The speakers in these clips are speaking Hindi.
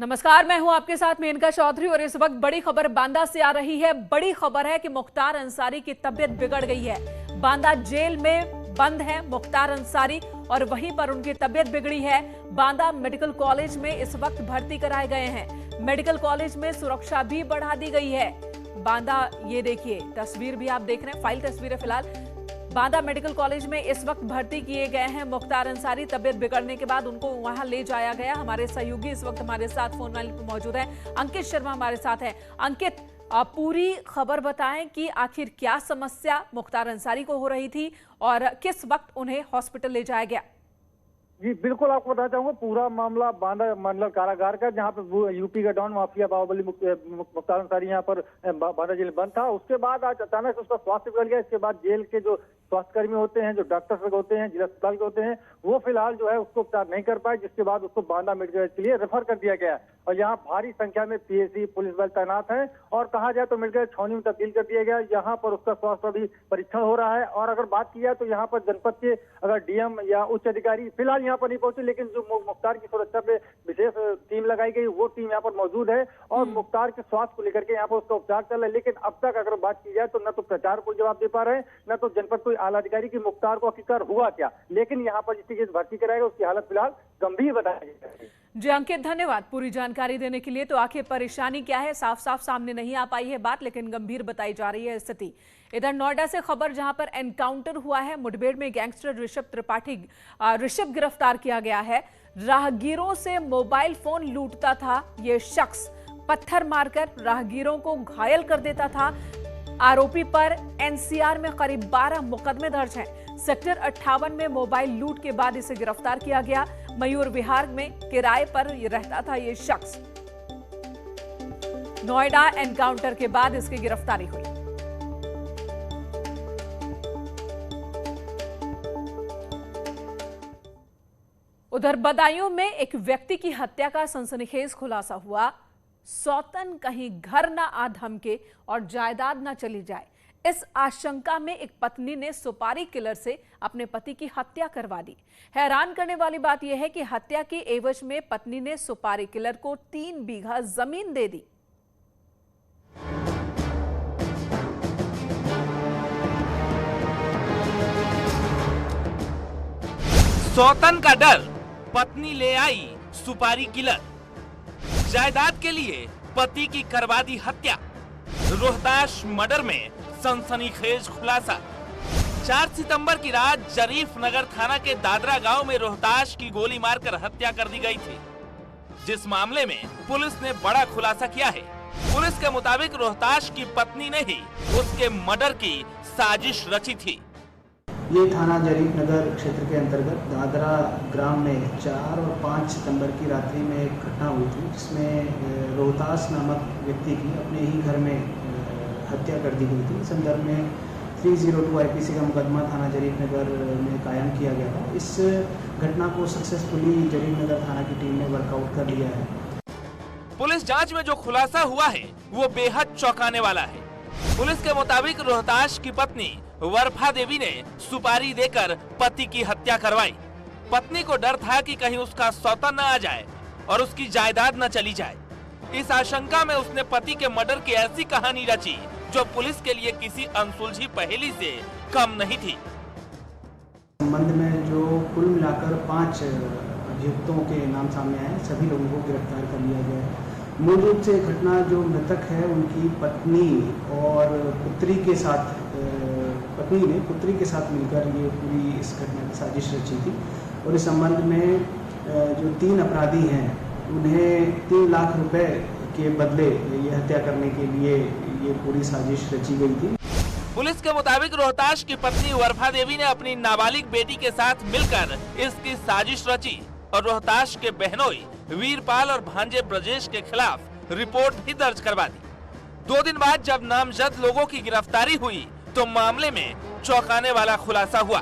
नमस्कार, मैं हूं आपके साथ मेनका चौधरी और इस वक्त बड़ी खबर बांदा से आ रही है। बड़ी खबर है कि मुख्तार अंसारी की तबीयत बिगड़ गई है। बांदा जेल में बंद है मुख्तार अंसारी और वहीं पर उनकी तबीयत बिगड़ी है। बांदा मेडिकल कॉलेज में इस वक्त भर्ती कराए गए हैं। मेडिकल कॉलेज में सुरक्षा भी बढ़ा दी गई है। बांदा, ये देखिए तस्वीर भी आप देख रहे हैं, फाइल तस्वीर है फिलहाल। बांदा मेडिकल कॉलेज में इस वक्त भर्ती किए गए हैं मुख्तार अंसारी। तबियत बिगड़ने के बाद उनको वहां ले जाया गया। हमारे सहयोगी इस वक्त हमारे साथ फोन लाइन पर मौजूद है, अंकित शर्मा हमारे साथ है। अंकित, आप पूरी खबर बताएं कि आखिर क्या समस्या मुख्तार अंसारी को हो रही थी और किस वक्त उन्हें हॉस्पिटल ले जाया गया। जी बिल्कुल, आपको बताना चाहूंगा पूरा मामला बांदा मंडल कारागार का, जहां पर यूपी का डॉन माफिया बाहुबली मुख्तार अंसारी यहाँ पर बांदा जेल बंद था। उसके बाद आज अचानक से उसका स्वास्थ्य बिगड़ गया। इसके बाद जेल के जो स्वास्थ्यकर्मी होते हैं, जो डॉक्टर्स होते हैं, जिला अस्पताल के होते हैं, वो फिलहाल जो है उसको उपचार नहीं कर पाए, जिसके बाद उसको बांदा मेडिकल के लिए रेफर कर दिया गया। और यहाँ भारी संख्या में पीएसी पुलिस बल तैनात है और कहा जाए तो मेडिकल छावनी में तब्दील कर दिया गया। यहाँ पर उसका स्वास्थ्य अभी परीक्षण हो रहा है। और अगर बात की जाए तो यहाँ पर जनपद के अगर डीएम या उच्च अधिकारी फिलहाल यहाँ पर नहीं पहुंचे, लेकिन जो मुख्तार की सुरक्षा पे विशेष टीम लगाई गई, वो टीम यहाँ पर मौजूद है और मुख्तार के स्वास्थ्य को लेकर के यहाँ पर उसका उपचार चल रहा है। लेकिन अब तक अगर बात की जाए तो न तो प्रचार को जवाब दे पा रहे हैं, न तो जनपद कोई आला अधिकारी की मुख्तार को आखिरकार हुआ क्या। लेकिन यहाँ पर जिसकी भर्ती कराएगा उसकी हालत फिलहाल गंभीर बताई गई है। जी अंकित, धन्यवाद पूरी जानकारी देने के लिए। तो आखिर परेशानी क्या है, साफ साफ सामने नहीं आ पाई है बात, लेकिन गंभीर बताई जा रही है स्थिति। इधर नोएडा से खबर, जहां पर एनकाउंटर हुआ है, मुठभेड़ में गैंगस्टर ऋषभ गिरफ्तार किया गया है। राहगीरों से मोबाइल फोन लूटता था ये शख्स, पत्थर मारकर राहगीरों को घायल कर देता था। आरोपी पर एनसीआर में करीब 12 मुकदमे दर्ज हैं। सेक्टर 58 में मोबाइल लूट के बाद इसे गिरफ्तार किया गया। मयूर विहार में किराए पर रहता था ये शख्स। नोएडा एनकाउंटर के बाद इसकी गिरफ्तारी हुई। उधर बदायूं में एक व्यक्ति की हत्या का सनसनीखेज खुलासा हुआ। सौतन कहीं घर ना आ धमके और जायदाद ना चली जाए, इस आशंका में एक पत्नी ने सुपारी किलर से अपने पति की हत्या करवा दी। हैरान करने वाली बात यह है कि हत्या के एवज में पत्नी ने सुपारी किलर को 3 बीघा जमीन दे दी। सौतन का डर, पत्नी ले आई सुपारी किलर। जायदाद के लिए पति की करवा दी हत्या। रोहतास मर्डर में सनसनीखेज खुलासा। 4 सितंबर की रात जरीफ नगर थाना के दादरा गांव में रोहतास की गोली मारकर हत्या कर दी गई थी, जिस मामले में पुलिस ने बड़ा खुलासा किया है। पुलिस के मुताबिक रोहतास की पत्नी ने ही उसके मर्डर की साजिश रची थी। ये थाना जरीफ नगर क्षेत्र के अंतर्गत दादरा ग्राम में 4 और 5 सितंबर की रात्रि में एक घटना हुई थी, जिसमें रोहतास नामक व्यक्ति की अपने ही घर में हत्या कर दी गई थी। इस संदर्भ में 302 आईपीसी का मुकदमा थाना जरीफ नगर में कायम किया गया था। इस घटना को सक्सेसफुली जरीफ नगर थाना की टीम ने वर्कआउट कर लिया है। पुलिस जांच में जो खुलासा हुआ है वो बेहद चौंकाने वाला है। पुलिस के मुताबिक रोहतास की पत्नी वर्फा देवी ने सुपारी देकर पति की हत्या करवाई। पत्नी को डर था कि कहीं उसका सौतन न आ जाए और उसकी जायदाद न चली जाए। इस आशंका में उसने पति के मर्डर की ऐसी कहानी रची जो पुलिस के लिए किसी अनसुलझी पहेली से कम नहीं थी। संबंध में जो कुल मिलाकर 5 अभियुक्तों के नाम सामने आए, सभी लोगों को गिरफ्तार कर लिया गया है। मूल रूप से घटना जो मृतक है उनकी पत्नी और पुत्री के साथ, पत्नी ने पुत्री के साथ मिलकर ये पूरी इस घटना की साजिश रची थी। और इस संबंध में जो 3 अपराधी हैं उन्हें 3 लाख रुपए के बदले ये हत्या करने के लिए ये पूरी साजिश रची गई थी। पुलिस के मुताबिक रोहतास की पत्नी वर्फा देवी ने अपनी नाबालिग बेटी के साथ मिलकर इसकी साजिश रची और रोहतास के बहनोई वीरपाल और भांजे ब्रजेश के खिलाफ रिपोर्ट भी दर्ज करवा दी। 2 दिन बाद जब नामजद लोगों की गिरफ्तारी हुई तो मामले में चौंकाने वाला खुलासा हुआ।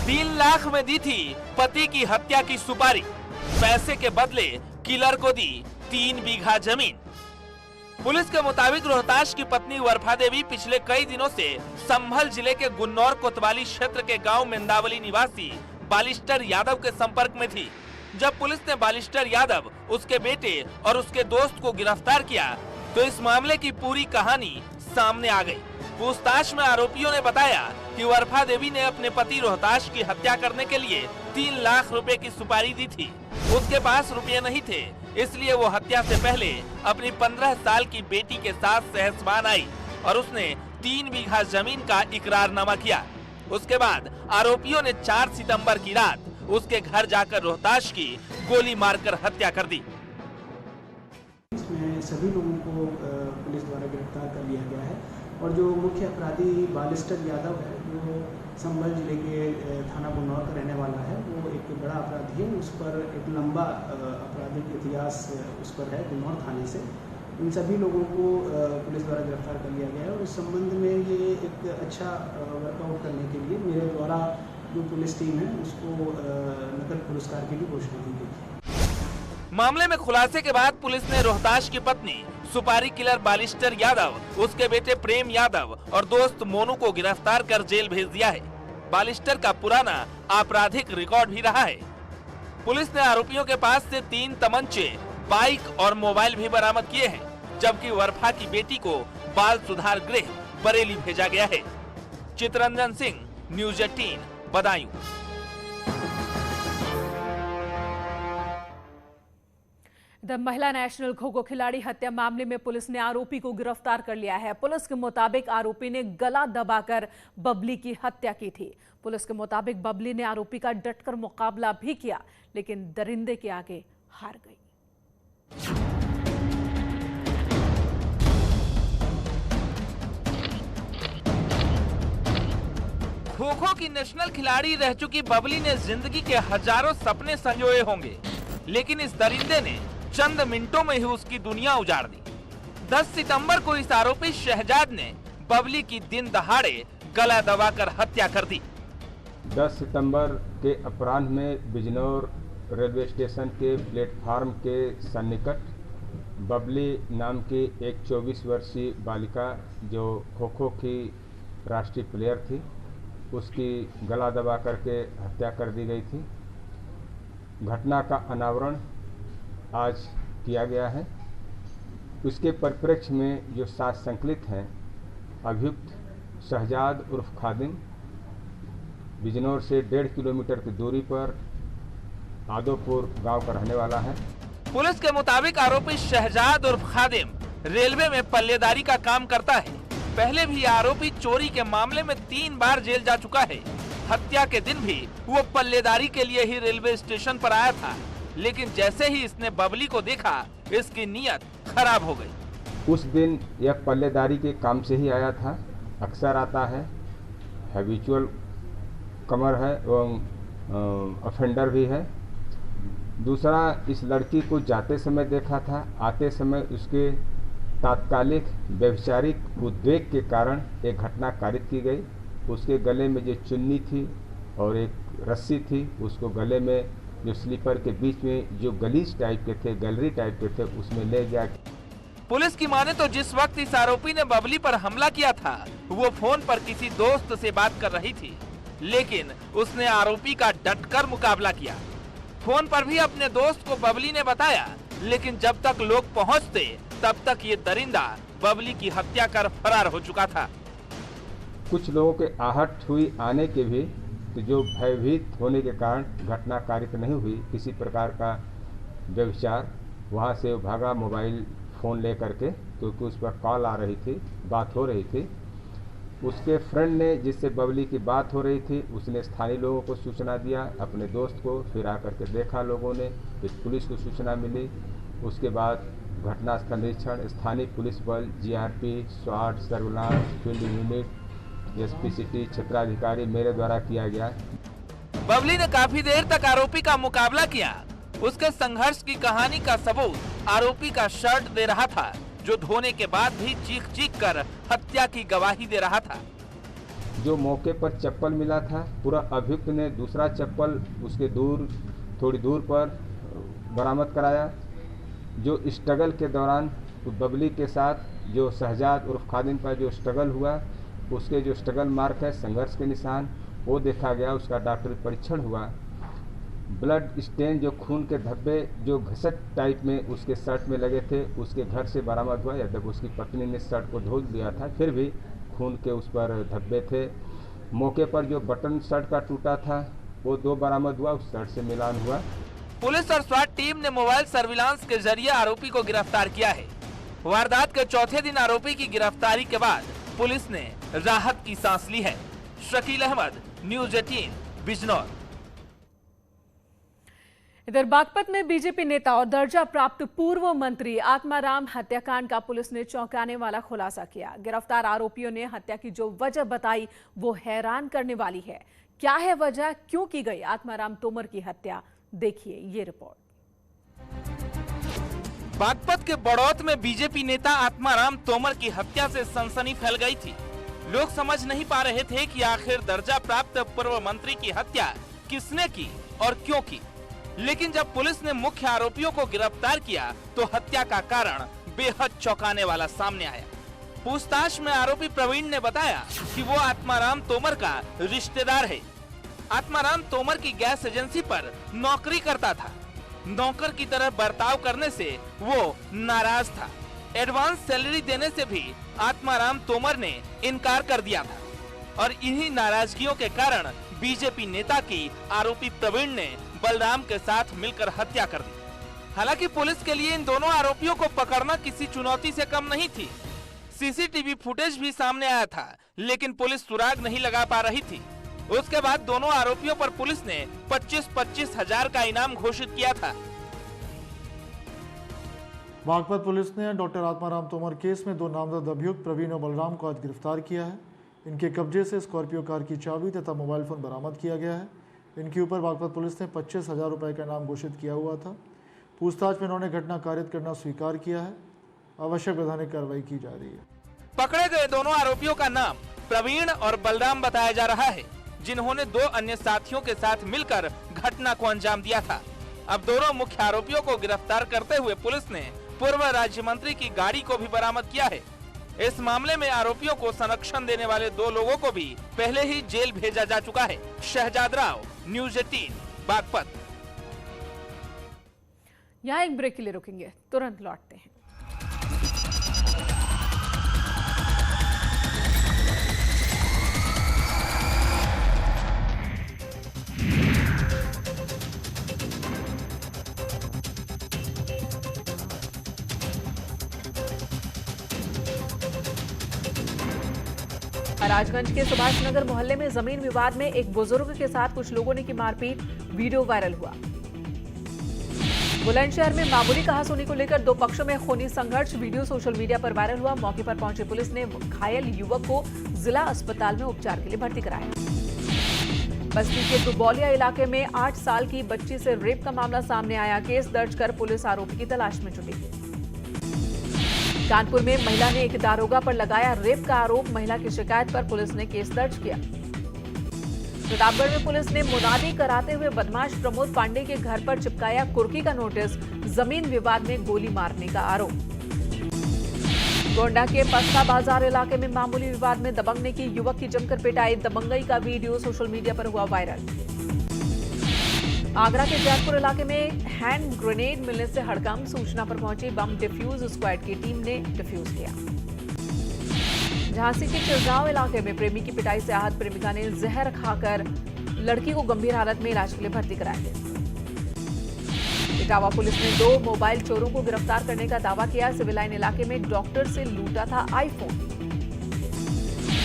3 लाख में दी थी पति की हत्या की सुपारी, पैसे के बदले किलर को दी 3 बीघा जमीन। पुलिस के मुताबिक रोहतास की पत्नी वर्फा देवी पिछले कई दिनों से संभल जिले के गुन्नौर कोतवाली क्षेत्र के गांव मेंदावली निवासी बालिस्टर यादव के संपर्क में थी। जब पुलिस ने बालिस्टर यादव, उसके बेटे और उसके दोस्त को गिरफ्तार किया तो इस मामले की पूरी कहानी सामने आ गई। पूछताछ में आरोपियों ने बताया कि वर्फा देवी ने अपने पति रोहताश की हत्या करने के लिए 3 लाख रुपए की सुपारी दी थी। उसके पास रुपये नहीं थे, इसलिए वो हत्या से पहले अपनी 15 साल की बेटी के साथ सहसवान आई और उसने 3 बीघा जमीन का इकरारनामा किया। उसके बाद आरोपियों ने 4 सितंबर की रात उसके घर जाकर रोहताश की गोली मारकर हत्या कर दी। इसमें सभी लोगों को पुलिस द्वारा गिरफ्तार कर लिया गया है और जो मुख्य अपराधी बालिस्टर यादव है, जो संभल जिले के थाना बुन्नौर का रहने वाला है, वो एक बड़ा अपराधी है। उस पर एक लंबा आपराधिक इतिहास उस पर है बुन्नौर थाने से। इन सभी लोगों को पुलिस द्वारा गिरफ्तार कर लिया गया है और इस संबंध में ये एक अच्छा वर्कआउट करने के लिए मेरे द्वारा जो पुलिस टीम है उसको नकद पुरस्कार की भी घोषणा की गई है। मामले में खुलासे के बाद पुलिस ने रोहताश की पत्नी सुपारी किलर बालिस्टर यादव, उसके बेटे प्रेम यादव और दोस्त मोनू को गिरफ्तार कर जेल भेज दिया है। बालिस्टर का पुराना आपराधिक रिकॉर्ड भी रहा है। पुलिस ने आरोपियों के पास से 3 तमंचे, बाइक और मोबाइल भी बरामद किए हैं, जबकि वर्फा की बेटी को बाल सुधार गृह बरेली भेजा गया है। चित्ररंजन सिंह, न्यूज 18, बदायूं। द महिला नेशनल खो-खो खिलाड़ी हत्या मामले में पुलिस ने आरोपी को गिरफ्तार कर लिया है। पुलिस के मुताबिक आरोपी ने गला दबाकर बबली की हत्या की थी। पुलिस के मुताबिक बबली ने आरोपी का डटकर मुकाबला भी किया, लेकिन दरिंदे के आगे हार गई। खो-खो की नेशनल खिलाड़ी रह चुकी बबली ने जिंदगी के हजारों सपने संजोए होंगे, लेकिन इस दरिंदे ने चंद मिनटों में ही उसकी दुनिया उजाड़ दी। 10 सितंबर को इस आरोपी शहजाद ने बबली की दिन दहाड़े गला दबाकर हत्या कर दी। 10 सितंबर के अपराह्न में बिजनौर रेलवे स्टेशन के प्लेटफार्म के सन्निकट बबली नाम की एक 24 वर्षीय बालिका जो खो-खो की राष्ट्रीय प्लेयर थी, उसकी गला दबा करके हत्या कर दी गई थी। घटना का अनावरण आज किया गया है। उसके परिप्रेक्ष्य में जो साक्ष्य संकलित हैं, अभियुक्त शहजाद उर्फ खादिम बिजनौर से 1.5 किलोमीटर की दूरी पर आदोपुर गांव का रहने वाला है। पुलिस के मुताबिक आरोपी शहजाद उर्फ खादिम रेलवे में पल्लेदारी का काम करता है। पहले भी आरोपी चोरी के मामले में 3 बार जेल जा चुका है। हत्या के दिन भी वो पल्लेदारी के लिए ही रेलवे स्टेशन पर आया था, लेकिन जैसे ही इसने बबली को देखा, इसकी नीयत खराब हो गई। उस दिन यह पल्लेदारी के काम से ही आया था, अक्सर आता है, हैबिचुअल कमर है एवं ऑफेंडर भी है। दूसरा, इस लड़की को जाते समय देखा था, आते समय उसके तात्कालिक व्यभिचारिक उद्वेग के कारण एक घटना कारित की गई। उसके गले में जो चुन्नी थी और एक रस्सी थी, उसको गले में जो स्लीपर के बीच में जो गलीच टाइप के थे, गैलरी टाइप के थे, उसमें ले गया। पुलिस की माने तो जिस वक्त इस आरोपी ने बबली पर हमला किया था, वो फोन पर किसी दोस्त से बात कर रही थी, लेकिन उसने आरोपी का डटकर मुकाबला किया। फोन पर भी अपने दोस्त को बबली ने बताया, लेकिन जब तक लोग पहुंचते तब तक ये दरिंदा बबली की हत्या कर फरार हो चुका था। कुछ लोगों के आहट हुई आने के भी, तो जो भयभीत होने के कारण घटना कारित नहीं हुई। किसी प्रकार का व्यभिचार, वहाँ से भागा मोबाइल फ़ोन ले करके, क्योंकि उस पर कॉल आ रही थी, बात हो रही थी। उसके फ्रेंड ने, जिससे बबली की बात हो रही थी, उसने स्थानीय लोगों को सूचना दिया, अपने दोस्त को, फिर आकर के देखा लोगों ने, फिर पुलिस को सूचना मिली। उसके बाद घटनास्थल निरीक्षण, स्थानीय पुलिस बल, जीआरपी, स्वाट, surveillance, field unit, SP city, क्षेत्राधिकारी मेरे द्वारा किया गया। बबली ने काफी देर तक आरोपी का मुकाबला किया। उसके संघर्ष की कहानी का सबूत आरोपी का शर्ट दे रहा था, जो धोने के बाद भी चीख चीख कर हत्या की गवाही दे रहा था। जो मौके पर चप्पल मिला था, पूरा अभियुक्त ने दूसरा चप्पल उसके थोड़ी दूर पर बरामद कराया। जो स्ट्रगल के दौरान बबली के साथ जो शहजाद उर्फ खादिम का जो स्ट्रगल हुआ, उसके जो स्ट्रगल मार्क है, संघर्ष के निशान, वो देखा गया। उसका डॉक्टरी परीक्षण हुआ। ब्लड स्टेन जो खून के धब्बे जो घसट टाइप में उसके शर्ट में लगे थे उसके घर से बरामद हुआ। जब उसकी पत्नी ने शर्ट को धो दिया था फिर भी खून के उस पर धब्बे थे। मौके पर जो बटन शर्ट का टूटा था वो 2 बरामद हुआ, उस शर्ट से मिलान हुआ। पुलिस और स्वाट टीम ने मोबाइल सर्विलांस के जरिए आरोपी को गिरफ्तार किया है। वारदात के चौथे दिन आरोपी की गिरफ्तारी के बाद पुलिस ने राहत की सांस ली है। शकील अहमद, न्यूज़ 18, बिजनौर। इधर बागपत में बीजेपी नेता और दर्जा प्राप्त पूर्व मंत्री आत्माराम हत्याकांड का पुलिस ने चौंकाने वाला खुलासा किया। गिरफ्तार आरोपियों ने हत्या की जो वजह बताई वो हैरान करने वाली है। क्या है वजह, क्यों की गई आत्माराम तोमर की हत्या, देखिए ये रिपोर्ट। बागपत के बड़ौत में बीजेपी नेता आत्माराम तोमर की हत्या से सनसनी फैल गई थी। लोग समझ नहीं पा रहे थे कि आखिर दर्जा प्राप्त पूर्व मंत्री की हत्या किसने की और क्यों की। लेकिन जब पुलिस ने मुख्य आरोपियों को गिरफ्तार किया तो हत्या का कारण बेहद चौंकाने वाला सामने आया। पूछताछ में आरोपी प्रवीण ने बताया कि वो आत्माराम तोमर का रिश्तेदार है। आत्माराम तोमर की गैस एजेंसी पर नौकरी करता था। नौकर की तरह बर्ताव करने से वो नाराज था। एडवांस सैलरी देने से भी आत्माराम तोमर ने इनकार कर दिया था और इन्हीं नाराजगियों के कारण बीजेपी नेता की आरोपी प्रवीण ने बलराम के साथ मिलकर हत्या कर दी। हालांकि पुलिस के लिए इन दोनों आरोपियों को पकड़ना किसी चुनौती से कम नहीं थी। सीसीटीवी फुटेज भी सामने आया था, लेकिन पुलिस सुराग नहीं लगा पा रही थी। उसके बाद दोनों आरोपियों पर पुलिस ने 25-25 हजार का इनाम घोषित किया था। बागपत पुलिस ने डॉक्टर आत्माराम तोमर केस में 2 नामजद अभियुक्त प्रवीण और बलराम को आज गिरफ्तार किया है। इनके कब्जे से स्कॉर्पियो कार की चाबी तथा मोबाइल फोन बरामद किया गया है। इनके ऊपर बागपत पुलिस ने 25,000 रुपए का इनाम घोषित किया हुआ था। पूछताछ में इन्होंने घटना कारित करना स्वीकार किया है। आवश्यक वैधानिक कार्रवाई की जा रही है। पकड़े गए दोनों आरोपियों का नाम प्रवीण और बलराम बताया जा रहा है, जिन्होंने 2 अन्य साथियों के साथ मिलकर घटना को अंजाम दिया था। अब दोनों मुख्य आरोपियों को गिरफ्तार करते हुए पुलिस ने पूर्व राज्य मंत्री की गाड़ी को भी बरामद किया है। इस मामले में आरोपियों को संरक्षण देने वाले 2 लोगों को भी पहले ही जेल भेजा जा चुका है। शहजाद राव, न्यूज़ 18, बागपत। यहाँ एक ब्रेक के लिए रुकेंगे, तुरंत लौटते हैं। राजगंज के सुभाष नगर मोहल्ले में जमीन विवाद में एक बुजुर्ग के साथ कुछ लोगों ने की मारपीट, वीडियो वायरल हुआ। बुलंदशहर में मामूली कहासुनी को लेकर 2 पक्षों में खूनी संघर्ष, वीडियो सोशल मीडिया पर वायरल हुआ। मौके पर पहुंची पुलिस ने घायल युवक को जिला अस्पताल में उपचार के लिए भर्ती कराया। बस्ती के दुबौलिया इलाके में 8 साल की बच्ची से रेप का मामला सामने आया। केस दर्ज कर पुलिस आरोपी की तलाश में जुटी। कानपुर में महिला ने एक दारोगा पर लगाया रेप का आरोप, महिला की शिकायत पर पुलिस ने केस दर्ज किया। प्रतापगढ़ में पुलिस ने मुनादी कराते हुए बदमाश प्रमोद पांडे के घर पर चिपकाया कुर्की का नोटिस, जमीन विवाद में गोली मारने का आरोप। गोंडा के पस्ता बाजार इलाके में मामूली विवाद में दबंग ने की युवक की जमकर पिटाई, दबंगई का वीडियो सोशल मीडिया पर हुआ वायरल। आगरा के जैतपुर इलाके में हैंड ग्रेनेड मिलने से हड़कंप, सूचना पर पहुंची बम डिफ्यूज स्क्वाड की टीम ने डिफ्यूज किया। झांसी के चिरगांव इलाके में प्रेमी की पिटाई से आहत प्रेमिका ने जहर खाकर लड़की को गंभीर हालत में इलाज के लिए भर्ती कराया। इटावा पुलिस ने 2 मोबाइल चोरों को गिरफ्तार करने का दावा किया। सिविल लाइन इलाके में डॉक्टर से लूटा था आईफोन।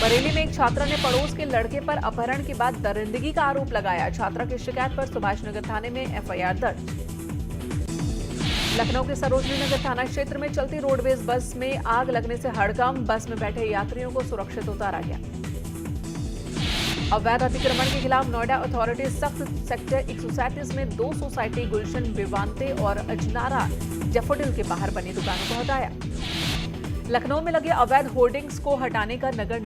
बरेली में एक छात्रा ने पड़ोस के लड़के पर अपहरण के बाद दरिंदगी का आरोप लगाया। छात्रा की शिकायत पर सुभाष नगर थाने में एफआईआर दर्ज। लखनऊ के सरोजनी नगर थाना क्षेत्र में चलती रोडवेज बस में आग लगने से हड़कंप, बस में बैठे यात्रियों को सुरक्षित उतारा गया। अवैध अतिक्रमण के खिलाफ नोएडा अथॉरिटी सख्त, सेक्टर 137 में 2 सोसाइटी गुलशन, विवांते और अजनारा जफोडिल के बाहर बनी दुकानों को हटाया। लखनऊ में लगे अवैध होर्डिंग्स को हटाने का नगर